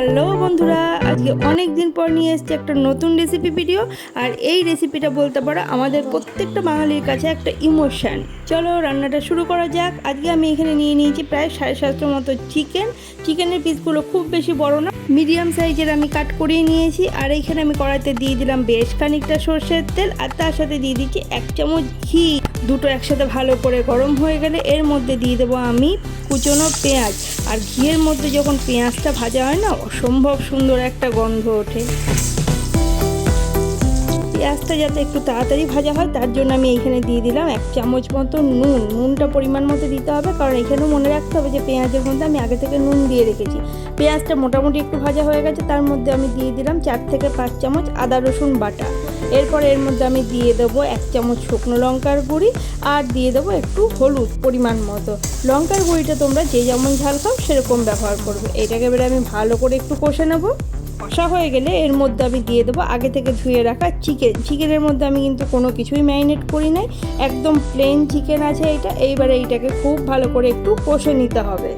Hello বন্ধুরা, আজকে অনেক দিন পর নিয়ে এসেছি একটা নতুন রেসিপি ভিডিও। আর এই রেসিপিটা বলতে পারো আমাদের প্রত্যেকটা বাঙালির কাছে একটা ইমোশন। চলো রান্নাটা শুরু করা যাক। আজকে আমি এখানে নিয়ে নিয়েছি প্রায় 750 মতো চিকেনের পিসগুলো খুব বেশি বড় না, মিডিয়াম সাইজের আমি কাট করিয়ে নিয়েছি। আর এইখানে আমি কড়াইতে দিয়ে দিলাম বেশ খানিকটা সর্ষের তেল, আর তার সাথে দিয়ে দিচ্ছি 1 চামচ ঘি। দুটো একসাথে ভালো করে গরম হয়ে গেলে এর মধ্যে দিয়ে দেবো আমি কুচনো পেঁয়াজ। আর ঘিয়ের মধ্যে যখন পেঁয়াজটা ভাজা হয় না, অসম্ভব সুন্দর একটা গন্ধ ওঠে। পেঁয়াজটা যাতে একটু তাড়াতাড়ি ভাজা হয় তার জন্য আমি এইখানে দিয়ে দিলাম 1 চামচ মতো নুনটা পরিমাণ মতো দিতে হবে, কারণ এখানেও মনে রাখতে হবে যে পেঁয়াজের মধ্যে আমি আগে থেকে নুন দিয়ে রেখেছি। পেঁয়াজটা মোটামুটি একটু ভাজা হয়ে গেছে, তার মধ্যে আমি দিয়ে দিলাম 4 থেকে 5 চামচ আদা রসুন বাটা। এরপর এর মধ্যে আমি দিয়ে দেবো 1 চামচ শুকনো লঙ্কার গুঁড়ি, আর দিয়ে দেবো একটু হলুদ পরিমাণ মতো। লঙ্কার গুঁড়িটা তোমরা যে যেমন ঝাল খাও সেরকম ব্যবহার করবে। এটাকে এবারে আমি ভালো করে একটু কষে নেবো। কষা হয়ে গেলে এর মধ্যে আমি দিয়ে দেবো আগে থেকে ধুয়ে রাখা চিকেনের মধ্যে আমি কিন্তু কোনো কিছুই ম্যারিনেট করি নাই, একদম প্লেন চিকেন আছে এটা। এইবারে এইটাকে খুব ভালো করে একটু কষে নিতে হবে।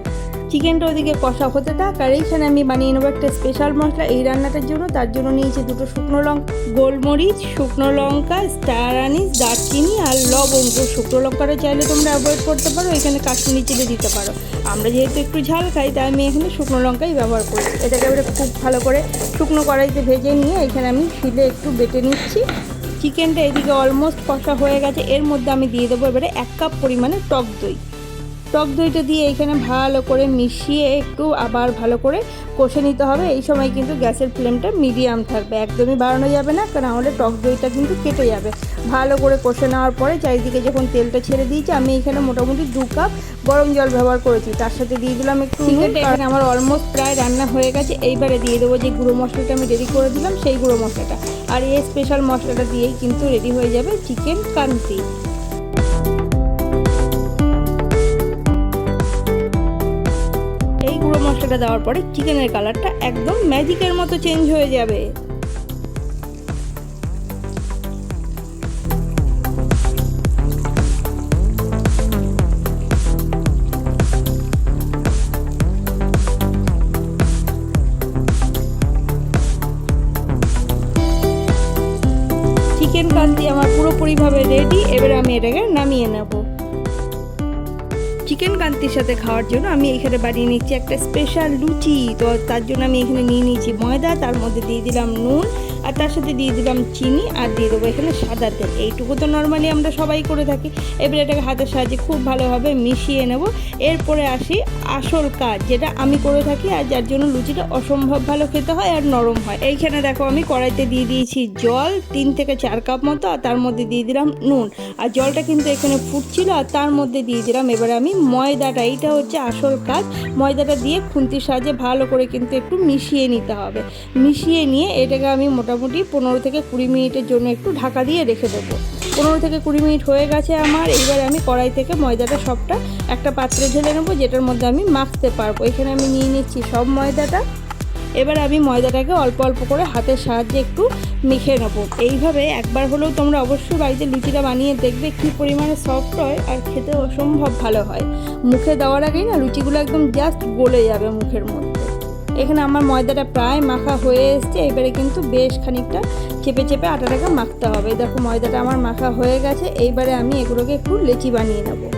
চিকেনটা ওদিকে কষা হতে থাক, আর এইখানে আমি বানিয়ে নেবো একটা স্পেশাল মশলা এই রান্নাটার জন্য। তার জন্য নিয়েছি 2 শুকনো লঙ্কা, গোলমরিচ, শুকনো লঙ্কা, স্টার আনিস, দারচিনি আর লবঙ্গ। শুকনো লঙ্কাটা চাইলে তোমরা অ্যাভয়েড করতে পারো, এখানে কাশ্মীরি চিলি দিতে পারো। আমরা যেহেতু একটু ঝাল খাই তাই আমি এখানে শুকনো লঙ্কাই ব্যবহার করি। এটাকে এবারে খুব ভালো করে শুকনো কড়াইতে ভেজে নিয়ে এখানে আমি শিলে একটু বেটে নিচ্ছি। চিকেনটা এদিকে অলমোস্ট কষা হয়ে গেছে, এর মধ্যে আমি দিয়ে দেবো এবারে 1 কাপ পরিমাণে টক দইটা দিয়ে এখানে ভালো করে মিশিয়ে একটু আবার ভালো করে কষে নিতে হবে। এই সময় কিন্তু গ্যাসের ফ্লেমটা মিডিয়াম থাকবে, একদমই বাড়ানো যাবে না, কারণ আমাদের টক দইটা কিন্তু কেটে যাবে। ভালো করে কষে নেওয়ার পরে চারিদিকে যখন তেলটা ছেড়ে দিয়েছি, আমি এখানে মোটামুটি 2 কাপ গরম জল ব্যবহার করেছি। তার সাথে দিয়ে দিলাম একটু চিকেনটা। এখানে আমার অলমোস্ট প্রায় রান্না হয়ে গেছে। এইবারে দিয়ে দেবো যে গুঁড়ো মশলাটা আমি রেডি করে দিলাম, সেই গুঁড়ো মশলাটা। আর এই স্পেশাল মশলাটা দিয়েই কিন্তু রেডি হয়ে যাবে চিকেন কান্তি। মশলাটা দেওয়ার পরে চিকেনের কালারটা একদম ম্যাজিকের মতো চেঞ্জ হয়ে যাবে। চিকেন কান্তি আমার পুরোপুরিভাবে রেডি। এবারে আমি এটাকে নামিয়ে নেব। চিকেন কান্তির সাথে খাওয়ার জন্য আমি এখানে বানিয়ে নিচ্ছি একটা স্পেশাল লুচি। তো তার জন্য আমি এখানে নিয়ে নিয়েছি ময়দা, তার মধ্যে দিয়ে দিলাম নুন, আর তার সাথে দিয়ে দিলাম চিনি, আর দিয়ে দেবো এখানে সাদা তেল। এইটুকু তো নর্মালি আমরা সবাই করে থাকি। এবার এটাকে হাতের সাহায্যে খুব ভালোভাবে মিশিয়ে নেব। এরপরে আসি আসল কাজ, যেটা আমি করে থাকি আর যার জন্য লুচিটা অসম্ভব ভালো খেতে হয় আর নরম হয়। এইখানে দেখো আমি কড়াইতে দিয়ে দিয়েছি জল 3 থেকে 4 কাপ মতো, আর তার মধ্যে দিয়ে দিলাম নুন। আর জলটা কিন্তু এখানে ফুটছিল, আর তার মধ্যে দিয়ে দিলাম এবারে আমি ময়দাটা। এইটা হচ্ছে আসল কাজ। ময়দাটা দিয়ে খুন্তির সাহায্যে ভালো করে কিন্তু একটু মিশিয়ে নিতে হবে। মিশিয়ে নিয়ে এটাকে আমি মোটামুটি 15 থেকে 20 মিনিটের জন্য একটু ঢাকা দিয়ে রেখে দেবো। 15 থেকে 20 মিনিট হয়ে গেছে আমার। এইবার আমি কড়াই থেকে ময়দাটা সবটা একটা পাত্রে ঢেলে নেবো, যেটার মধ্যে আমি মাখতে পারবো। এখানে আমি নিয়ে নিচ্ছি সব ময়দাটা। এবার আমি ময়দাটাকে অল্প অল্প করে হাতের সাহায্যে একটু মেখে নেবো। এইভাবে একবার হলেও তোমরা অবশ্যই বাড়িতে লুচিটা বানিয়ে দেখবে কী পরিমাণে সফট হয় আর খেতে অসম্ভব ভালো হয়। মুখে দেওয়ার আগেই না লুচিগুলো একদম জাস্ট গলে যাবে মুখের মধ্যে। এখানে আমার ময়দাটা প্রায় মাখা হয়ে এসছে। এবারে কিন্তু বেশ খানিকটা চেপে চেপে আটাটাকে মাখতে হবে। দেখো ময়দাটা আমার মাখা হয়ে গেছে। এইবারে আমি এগুলোকে একটু লেচি বানিয়ে নেবো।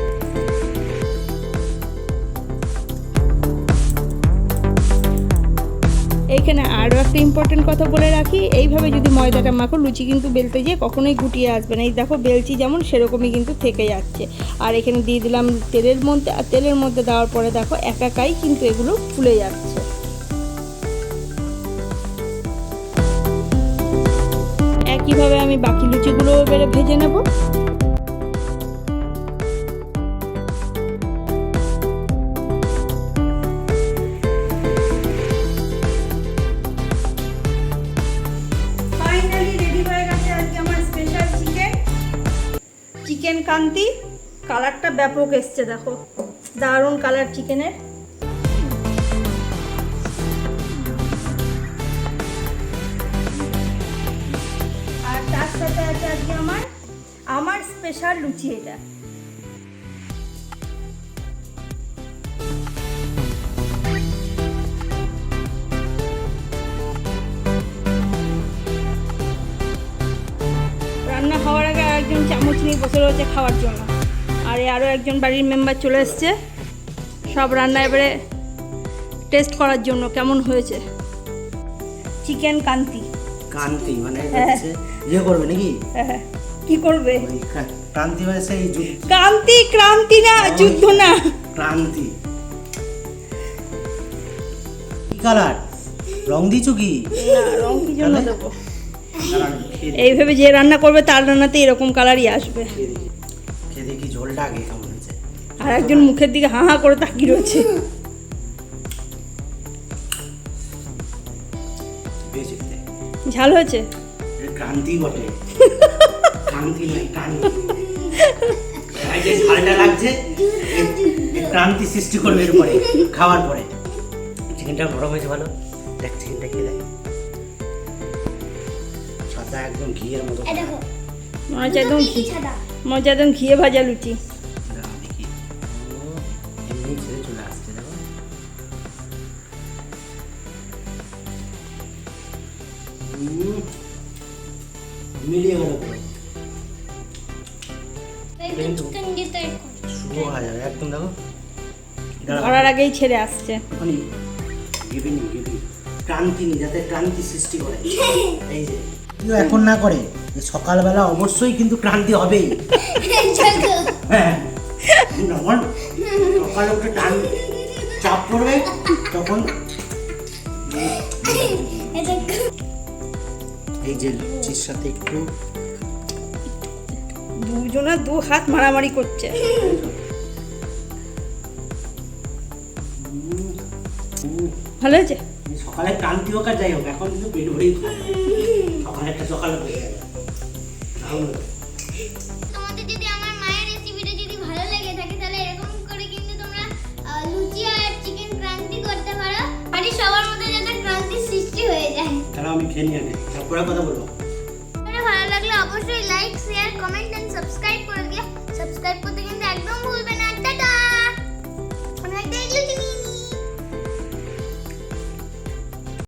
এইখানে আরও একটা ইম্পর্টেন্ট কথা বলে রাখি, এইভাবে যদি ময়দাটা মাখো লুচি কিন্তু বেলতে যেয়ে কখনোই গুটিয়ে আসবে না। এই দেখো বেলচি যেমন সেরকমই কিন্তু থেকে যাচ্ছে। আর এখানে দিয়ে দিলাম তেলের মধ্যে, আর তেলের মধ্যে দেওয়ার পরে দেখো একাই কিন্তু এগুলো ফুলে যাচ্ছে। একইভাবে আমি বাকি লুচিগুলো এবারে ভেজে নেব। চিকেন কান্তি কালারটা ব্যাপক এসছে, দেখো দারুণ কালার চিকেনের। আর তার সাথে আছে আজকে আমার স্পেশাল লুচি এটা। চামচ নিয়ে বসে রয়েছে খাওয়ার জন্য। আর আরও একজন বাড়ির মেম্বার চলে এসছে সব রান্না এবারে টেস্ট করার জন্য কেমন হয়েছে। চিকেন কান্তি কান্তি মানে হচ্ছে ইয়ে করবে নাকি? হ্যাঁ, কি করবে? ওই ক্রান্তি মানে সেই ক্রান্তি, ক্রান্তি না, যুদ্ধ না, ক্রান্তি। কি কালার রং দিছো কি? না, রং কি জন্য দেবো? এইভাবে যে রান্না করবে তার রান্নাতে এরকম কালারই আসবে। খেয়ে দেখি ঝোলটা আগে কেমন হয়েছে। আর একজন মুখের দিকে হাঁ হাঁ করে তাকিয়ে রয়েছে। বেশ খেতে। ঝাল হয়েছে? ক্রান্তি বটে, ক্রান্তি নয় ক্রান্তি। এই যে ঝালটা লাগছে ক্রান্তি সৃষ্টি করবে এর পরে খাওয়ার পরে। চিকেনটা নরম হয়েছে ভালো। দেখ চিকেনটা খেয়ে দেখ, সাদা একদম ঘিয়ের মতো। মনে হচ্ছে একদম ঘিয়ে ভাজা লুচি। দেখি এমনি ছেড়ে চলে আসছে দেখো। মিলিয়ে গেল পুরো, শুরু হয়ে যাবে একদম। দেখো ধরার আগেই ছেড়ে আসছে। ওখানে গিভিনি ক্রান্তি নেই, যাতে ক্রান্তি সৃষ্টি করে। এই যে এখন না করে সকালবেলা অবশ্যই কিন্তু ক্রান্তি হবেই। হ্যাঁ, যখন সকালে উঠে চাপ পড়বে তখন এই যে লুচির সাথে একটু দুজনা দু হাত মারামারি করছে। ভালো হয়েছে? সকালে ক্রান্তি হোক আর যাই হোক, এখন কিন্তু পেট ভরেই সকালে একটা সকালে হয়ে গেল। তোমাদের যদি আমার মায়ের রেসিপিটা যদি ভালো লেগে থাকে তাহলে এরকম করে কিন্তু তোমরা লুচি আর চিকেন ক্রান্তি করতে পারো। বাড়ির সবার মধ্যে যাতে ক্রান্তির সৃষ্টি হয়ে যায়। তাহলে আমি খেয়ে নিয়ে যাই, তারপরে কথা বলবো। ভালো লাগলে অবশ্যই like, share, comment and subscribe করে দিও। সাবস্ক্রাইব করতে কিন্তু একদম